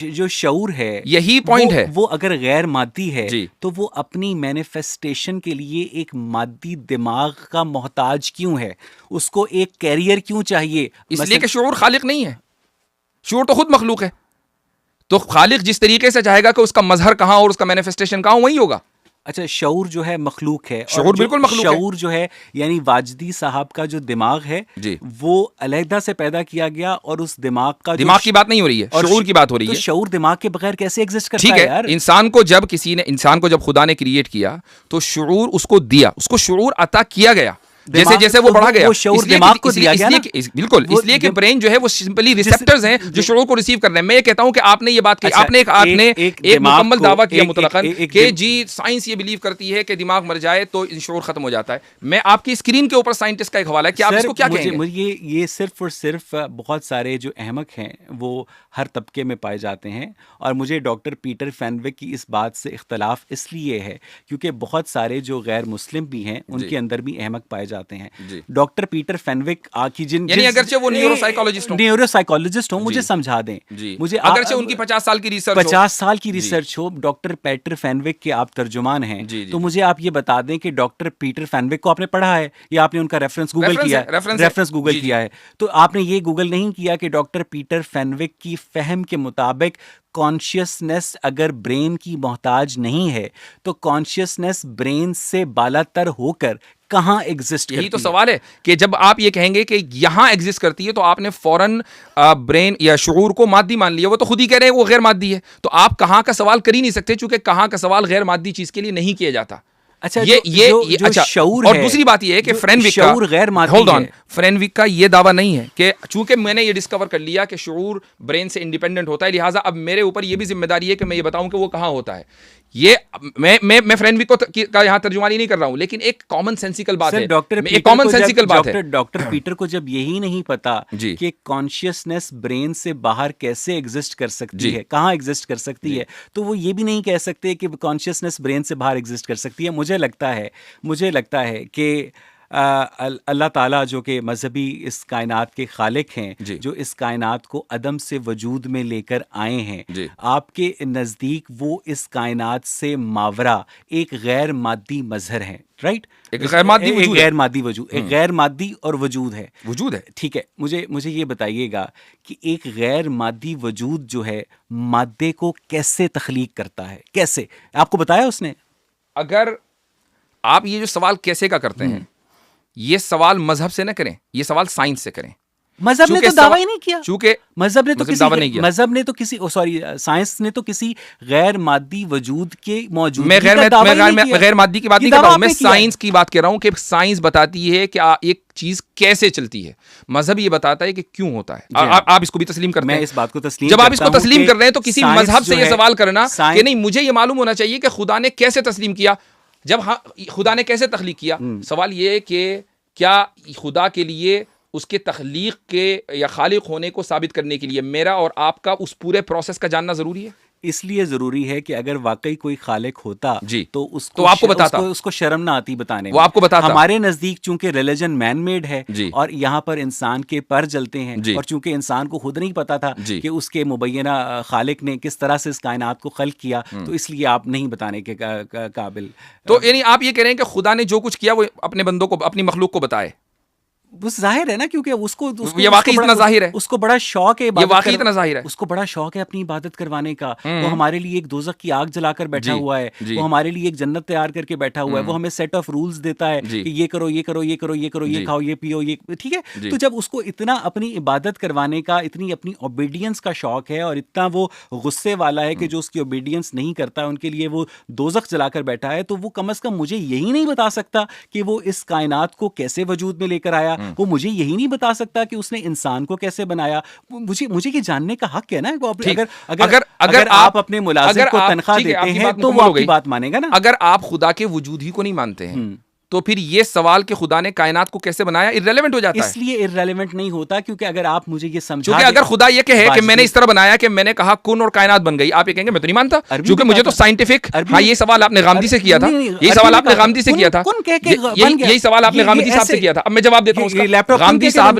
جو شعور ہے یہی پوائنٹ ہے. وہ اگر غیر مادی ہے جی. تو وہ اپنی مینیفیسٹیشن کے لیے ایک مادی دماغ کا محتاج کیوں ہے؟ اس کو ایک کیریئر کیوں چاہیے؟ اس لیے کہ شعور خالق نہیں ہے, شعور تو خود مخلوق ہے. تو خالق جس طریقے سے چاہے گا کہ اس کا مظہر کہاں اور اس کا مینیفیسٹیشن کہاں, وہی ہوگا. اچھا, شعور جو ہے مخلوق ہے, شعور بالکل مخلوق ہے. شعور جو ہے یعنی واجدی صاحب کا جو دماغ ہے جی, وہ علیحدہ سے پیدا کیا گیا, اور اس دماغ کا دماغ کی بات نہیں ہو رہی ہے, شعور کی بات ہو رہی ہے. تو شعور دماغ کے بغیر کیسے ایگزسٹ کرتا ٹھیک ہے ہے, یار؟ انسان کو جب خدا نے کریٹ کیا تو شعور اس کو دیا, اس کو شعور عطا کیا گیا. جیسے جیسے وہ بڑھا گیا, شعور دماغ کو دیا گیا نا. بالکل, اس لیے کہ برین جو ہے وہ سمپلی ریسیپٹرز ہیں جو شعور کو ریسیو کر رہے ہیں. میں یہ کہتا ہوں کہ آپ نے یہ بات کی, آپ نے ایک مکمل دعویٰ کیا مطلقاً کہ جی سائنس یہ بلیو کرتی ہے کہ دماغ مر جائے تو شعور ختم ہو جاتا ہے. میں آپ کی اسکرین کے اوپر سائنٹسٹ کا ایک حوالہ ہے, کہ آپ اس کو کیا کہیں گے؟ مجھے یہ صرف اور صرف بہت سارے جو احمق ہیں وہ ہر طبقے میں پائے جاتے ہیں, اور مجھے ڈاکٹر پیٹر فینوک کی اس بات سے اختلاف اس لیے ہے کیونکہ بہت سارے جو غیر مسلم بھی ہیں ان کے اندر بھی احمق پائے جاتے ہیں. ڈاکٹر پیٹر فینوک کی یعنی اگرچہ وہ نیورو سائیکولوجسٹ ہوں, مجھے سمجھا دیں, مجھے اگرچہ ان کی 50 سال کی ریسرچ ہو, ڈاکٹر پیٹر فینوک کے آپ ترجمان ہیں, تو مجھے آپ یہ بتا دیں کہ ڈاکٹر پیٹر فینوک کو آپ نے پڑھا ہے یا آپ نے ان کا ریفرنس گوگل کیا ہے؟ تو آپ نے یہ گوگل نہیں کیا کہ ڈاکٹر پیٹر فینوک کی فہم کے مطابق کانشیسنیس اگر برین کی محتاج نہیں ہے تو کانشیسنیس برین سے بالا تر ہو کر کہاں ایگزسٹ کرتی ہے؟ یہی تو سوال ہے کہ جب آپ یہ کہیں گے کہ یہاں ایگزسٹ کرتی ہے تو آپ نے فوراً برین یا شعور کو مادی مان لیا. وہ تو خود ہی کہہ رہے ہیں وہ غیر مادی ہے, تو آپ کہاں کا سوال کر ہی نہیں سکتے, چونکہ کہاں کا سوال غیر مادی چیز کے لیے نہیں کیا جاتا. اچھا, اچھا, شعور اور دوسری بات یہ ہے کہ فرینوک کا یہ دعویٰ نہیں ہے کہ چونکہ میں نے یہ ڈسکور کر لیا کہ شعور برین سے انڈیپینڈنٹ ہوتا ہے, لہٰذا اب میرے اوپر یہ بھی ذمہ داری ہے کہ میں یہ بتاؤں کہ وہ کہاں ہوتا ہے. یہ میں فرینوک کا یہاں ترجمانی نہیں کر رہا ہوں, لیکن ایک کامن سینسیکل بات ہے. ڈاکٹر پیٹر کو جب یہی نہیں پتا کہ کانشیسنیس برین سے باہر کیسے ایگزسٹ کر سکتی ہے, کہاں ایگزسٹ کر سکتی ہے, تو وہ یہ بھی نہیں کہہ سکتے کہ کانشیسنیس برین سے باہر ایگزسٹ کر سکتی ہے. مجھے لگتا ہے کہ اللہ تعالیٰ جو کہ مذہبی اس کائنات کے خالق ہیں, جو اس کائنات کو عدم سے وجود میں لے کر آئے ہیں, آپ کے نزدیک وہ اس کائنات سے ماورا ایک غیر مادی مظہر ہیں, رائٹ؟ ایک غیر مادی وجود, ایک غیر مادی اور وجود ہے. ٹھیک ہے, مجھے یہ بتائیے گا کہ ایک غیر مادی وجود جو ہے مادے کو کیسے تخلیق کرتا ہے, کیسے؟ آپ کو بتایا اس نے؟ اگر آپ یہ جو سوال کیسے کا کرتے ہیں, یہ سوال مذہب سے نہ کریں, یہ سوال سائنس سے کریں. مذہب نے تو دعویٰ ہی نہیں کیا, چونکہ مذہب نے تو سائنس نے تو کسی غیر مادی وجود کے موجودگی کا دعویٰ نہیں کیا. میں غیر مادی کی بات نہیں کر رہا ہوں, میں سائنس کی بات کر رہا ہوں کہ سائنس بتاتی ہے کہ ایک چیز کیسے چلتی ہے, مذہب یہ بتاتا ہے کہ کیوں ہوتا ہے. آپ اس کو بھی تسلیم کرتے ہیں؟ میں اس بات کو تسلیم جب آپ اس کو تسلیم کر رہے ہیں تو کسی مذہب سے یہ سوال کرنا کہ نہیں مجھے یہ معلوم ہونا چاہیے کہ خدا نے کیسے تسلیم کیا. جب خدا نے کیسے تخلیق کیا, سوال یہ ہے کہ کیا خدا کے لیے اس کے تخلیق کے یا خالق ہونے کو ثابت کرنے کے لیے میرا اور آپ کا اس پورے پروسیس کا جاننا ضروری ہے؟ اس لیے ضروری ہے کہ اگر واقعی کوئی خالق ہوتا تو اس کو آپ کو بتاتا, اس کو شرم نہ آتی بتانے, وہ آپ کو بتاتا. ہمارے نزدیک چونکہ ریلیجن مین میڈ ہے اور یہاں پر انسان کے پر جلتے ہیں, اور چونکہ انسان کو خود نہیں پتا تھا کہ اس کے مبینہ خالق نے کس طرح سے اس کائنات کو خلق کیا, تو اس لیے آپ نہیں بتانے کے قابل. تو یعنی آپ یہ کہہ رہے ہیں کہ خدا نے جو کچھ کیا وہ اپنے بندوں کو, اپنی مخلوق کو بتائے. وہ ظاہر ہے نا, کیونکہ اس کو یہ واقعی اتنا ظاہر ہے, اس کو بڑا شوق ہے, یہ واقعی اتنا ظاہر ہے, اس کو بڑا شوق ہے اپنی عبادت کروانے کا. وہ ہمارے لیے ایک دوزخ کی آگ جلا کر بیٹھا ہوا ہے, وہ ہمارے لیے ایک جنت تیار کر کے بیٹھا ہوا ہے, وہ ہمیں سیٹ آف رولز دیتا ہے کہ یہ کرو, یہ کرو, یہ کرو, یہ کرو, یہ کھاؤ, یہ پیو, یہ ٹھیک ہے. تو جب اس کو اتنا اپنی عبادت کروانے کا, اتنی اپنی اوبیڈینس کا شوق ہے, اور اتنا وہ غصے والا ہے کہ جو اس کی اوبیڈینس نہیں کرتا ان کے لیے وہ دوزخ جلا کر بیٹھا ہے, تو وہ کم از کم مجھے یہی نہیں بتا سکتا کہ وہ اس کائنات کو کیسے وجود میں لے کر آیا, وہ مجھے یہی نہیں بتا سکتا کہ اس نے انسان کو کیسے بنایا. مجھے یہ جاننے کا حق ہے نا. اگر آپ اپنے ملازم کو تنخواہ دیتے ہیں تو وہ آپ کی بات مانے گا نا. اگر آپ خدا کے وجود ہی کو نہیں مانتے ہیں تو پھر یہ سوال کہ خدا نے کائنات کو کیسے بنایا ارریلیونٹ ہو جاتا ہے. اس لیے ارریلیونٹ نہیں ہوتا کیونکہ اگر آپ مجھے یہ سمجھا, کیونکہ اگر خدا یہ کہے کہ میں نے اس طرح بنایا کہ میں نے کہا کن اور کائنات بن گئی, آپ یہ کہیں گے میں تو نہیں مانتا, کیونکہ مجھے تو سائنٹیفک. ہاں, یہ سوال آپ نے غامدی سے کیا تھا, یہی سوال آپ نے غامدی سے کیا تھا, یہی سوال آپ نے غامدی صاحب سے کیا تھا. اب میں جواب دیتا ہوں اس کا. غامدی صاحب